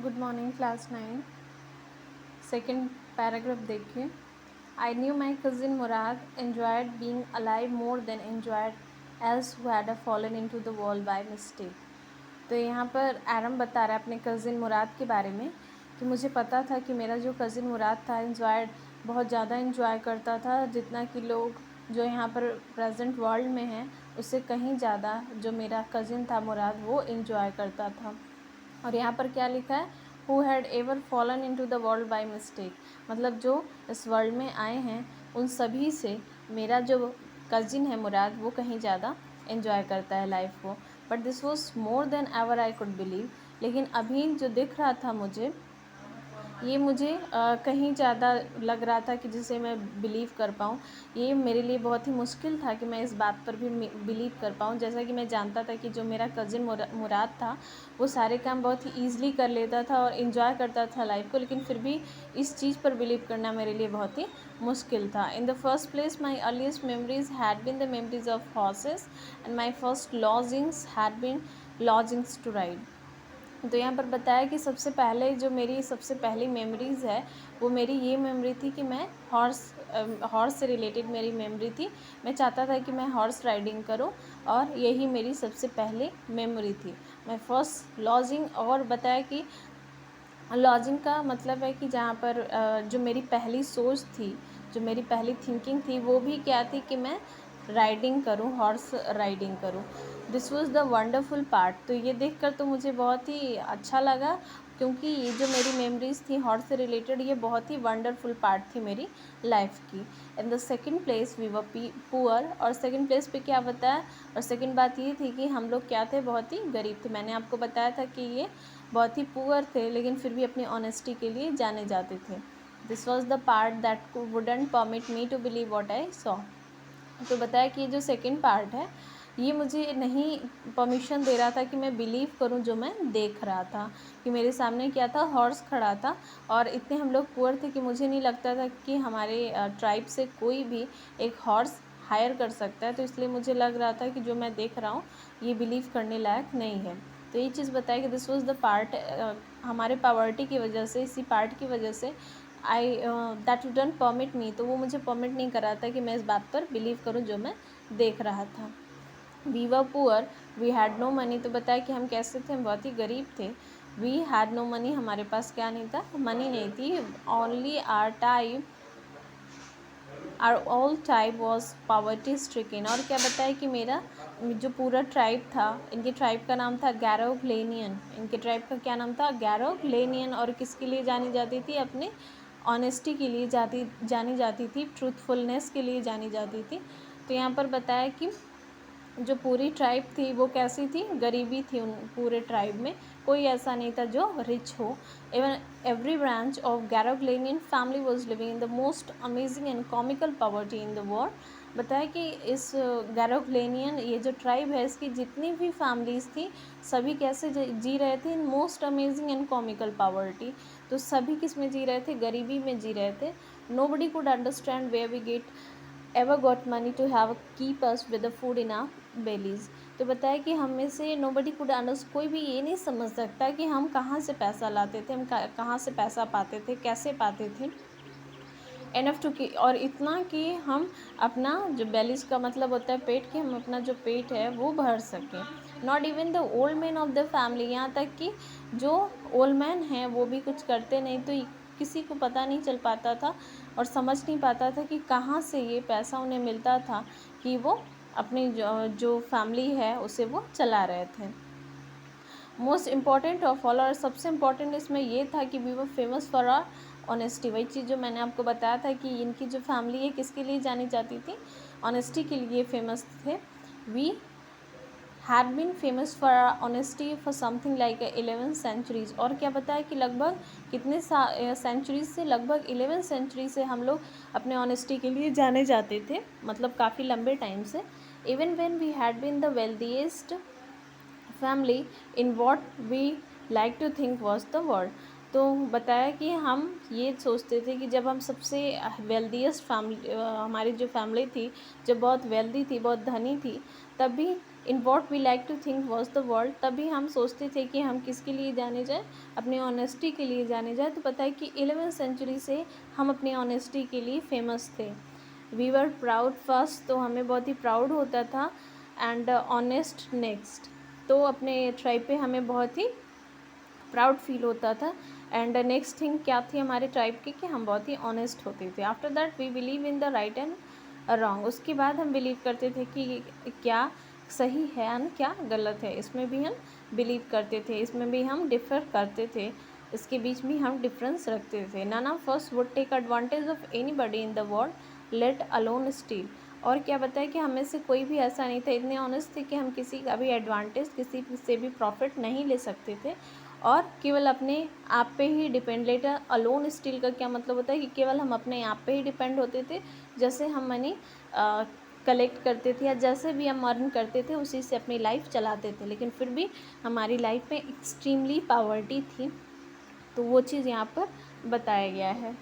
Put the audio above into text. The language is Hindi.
Good morning class 9 second paragraph देखिए। I knew my cousin Mourad enjoyed being alive more than enjoyed else who had fallen into the wall by mistake. तो यहाँ पर एरम बता रहा है अपने कज़िन मुराद के बारे में कि मुझे पता था कि मेरा जो कज़िन मुराद था एन्जॉयड बहुत ज़्यादा इन्जॉय करता था, जितना कि लोग जो यहाँ पर प्रेजेंट वर्ल्ड में हैं उससे कहीं ज़्यादा जो मेरा कज़िन था मुराद वो इन्जॉय करता था। और यहाँ पर क्या लिखा है, who had ever fallen into the world by mistake, मतलब जो इस वर्ल्ड में आए हैं उन सभी से मेरा जो कज़िन है मुराद वो कहीं ज़्यादा इन्जॉय करता है लाइफ को। But this was more than ever I could believe, लेकिन अभी जो दिख रहा था मुझे ये मुझे कहीं ज़्यादा लग रहा था कि जिसे मैं बिलीव कर पाऊँ। ये मेरे लिए बहुत ही मुश्किल था कि मैं इस बात पर भी बिलीव कर पाऊँ। जैसा कि मैं जानता था कि जो मेरा कज़िन मुराद था वो सारे काम बहुत ही ईज़िली कर लेता था और इन्जॉय करता था लाइफ को, लेकिन फिर भी इस चीज़ पर बिलीव करना मेरे लिए बहुत ही मुश्किल था। In the first place my earliest memories had been the memories of horses and my first longings had been longings to ride. तो यहाँ पर बताया कि सबसे पहले जो मेरी सबसे पहली मेमोरीज़ है वो मेरी ये मेमोरी थी कि मैं हॉर्स से रिलेटेड मेरी मेमोरी थी। मैं चाहता था कि मैं हॉर्स राइडिंग करूं और यही मेरी सबसे पहली मेमोरी थी। मैं फर्स्ट लॉजिंग, और बताया कि लॉजिंग का मतलब है कि जहाँ पर जो मेरी पहली सोच थी, जो मेरी पहली थिंकिंग थी वो भी क्या थी कि मैं राइडिंग करूं, हॉर्स राइडिंग करूं। This was the wonderful part. तो ये देखकर तो मुझे बहुत ही अच्छा लगा, क्योंकि ये जो मेरी मेमोरीज़ थी हॉर्स से रिलेटेड ये बहुत ही वंडरफुल पार्ट थी मेरी लाइफ की। In the second place we were poor, और सेकेंड प्लेस पे क्या बताया, और सेकेंड बात ये थी कि हम लोग क्या थे, बहुत ही गरीब थे। मैंने आपको बताया था कि ये बहुत ही पुअर थे लेकिन फिर भी अपनी ऑनेस्टी के लिए जाने जाते थे। This was the part that wouldn't permit me to believe what I saw. तो बताया कि ये जो सेकेंड पार्ट है ये मुझे नहीं परमिशन दे रहा था कि मैं बिलीव करूं जो मैं देख रहा था, कि मेरे सामने क्या था, हॉर्स खड़ा था और इतने हम लोग पुअर थे कि मुझे नहीं लगता था कि हमारे ट्राइब से कोई भी एक हॉर्स हायर कर सकता है। तो इसलिए मुझे लग रहा था कि जो मैं देख रहा हूँ ये बिलीव करने लायक नहीं है। तो ये चीज़ बताया कि दिस वॉज द पार्ट, हमारे पावर्टी की वजह से, इसी पार्ट की वजह से आई दैट वुडंट परमिट मी, तो वो मुझे परमिट नहीं कर रहा था कि मैं इस बात पर बिलीव करूं जो मैं देख रहा था। We were poor, we had no money, तो बताया कि हम कैसे थे, हम बहुत ही गरीब थे। वी हैड नो मनी, हमारे पास क्या नहीं था, मनी नहीं थी। Only our all type was poverty stricken. और क्या बताया कि मेरा जो पूरा ट्राइब था, इनके ट्राइब का नाम था गैरोग्लेनियन। इनके ट्राइब का क्या नाम था, गैरोग्लेनियन। और किसके लिए जानी जाती थी, अपने ऑनेस्टी के लिए जानी जाती थी, ट्रूथफुलनेस के लिए जानी जाती थी। तो यहाँ पर बताया कि जो पूरी ट्राइब थी वो कैसी थी, गरीबी थी। उन पूरे ट्राइब में कोई ऐसा नहीं था जो रिच हो। Even every branch of Garoghlanian family was living in the most amazing and comical poverty in the world. बताया कि इस गैरोग्लेनियन ये जो ट्राइब है इसकी जितनी भी फैमिलीज़ थी सभी कैसे जी रहे थे, in most amazing and comical poverty. तो सभी किस में जी रहे थे, गरीबी में जी रहे थे। Nobody could understand where we get ever got money to have keep us with the food in our bellies. तो बताया कि हम में से नोबडी कुड अंडरस्टैंड, कोई भी ये नहीं समझ सकता कि हम कहाँ से पैसा लाते थे, हम कहाँ से पैसा पाते थे, कैसे पाते थे। एनफ टू की, और इतना कि हम अपना जो बेलीज का मतलब होता है पेट, कि हम अपना जो पेट है वो भर सकें। Not even the old man of the family, यहाँ तक कि जो ओल्ड मैन हैं वो भी कुछ करते नहीं, तो किसी को पता नहीं चल पाता था और समझ नहीं पाता था कि कहाँ से ये पैसा उन्हें मिलता था कि वो अपनी जो फैमिली है उसे वो चला रहे थे। मोस्ट इम्पॉर्टेंट ऑफ ऑल, और सबसे इम्पॉर्टेंट इसमें ये था कि we were famous for our honesty. वही चीज़ जो मैंने आपको बताया था कि इनकी जो फैमिली है किसके लिए जानी जाती थी, ऑनेस्टी के लिए फेमस थे। We had been famous for honesty for something like 11 centuries. और क्या बताया कि लगभग कितने सेंचुरीज से, लगभग 11 सेंचुरी से हम लोग अपने ऑनेस्टी के लिए जाने जाते थे, मतलब काफ़ी लंबे टाइम से। Even when we had been the wealthiest family in what we like to think was the world. तो बताया कि हम ये सोचते थे कि जब हम सबसे वेल्दीएस्ट फैमिली, हमारी जो फैमिली थी जब बहुत वेल्दी थी, बहुत धनी थी, तब भी in what we like to think was the world, तभी हम सोचते थे कि हम किसके लिए जाने जाए, अपनी ऑनेस्टी के लिए जाने जाए। तो पता है कि 11वीं सेंचुरी से हम अपनी ऑनेस्टी के लिए फेमस थे। वी वर प्राउड फर्स्ट, तो हमें बहुत ही प्राउड होता था, एंड ऑनेस्ट नेक्स्ट, तो अपने ट्राइब पे हमें बहुत ही प्राउड फील होता था। एंड नेक्स्ट थिंग क्या थी हमारे ट्राइब की, कि हम बहुत ही ऑनेस्ट होते थे। After that we believe in the right and wrong, उसके बाद हम बिलीव करते थे कि क्या सही है एंड क्या गलत है, इसमें भी हम बिलीव करते थे, इसमें भी हम डिफ़र करते थे, इसके बीच में हम डिफरेंस रखते थे। None of us would take advantage of anybody in the world, let alone steal. और क्या बताया कि हमें से कोई भी ऐसा नहीं था, इतने ऑनेस्ट थे कि हम किसी का भी एडवांटेज, किसी से भी प्रॉफिट नहीं ले सकते थे, और केवल अपने आप पे ही डिपेंड। लेटर अलोन स्टील का क्या मतलब होता है कि केवल हम अपने आप पे ही डिपेंड होते थे, जैसे हम मनी कलेक्ट करते थे या जैसे भी हम अर्न करते थे उसी से अपनी लाइफ चलाते थे, लेकिन फिर भी हमारी लाइफ में एक्सट्रीमली पॉवर्टी थी। तो वो चीज़ यहाँ पर बताया गया है।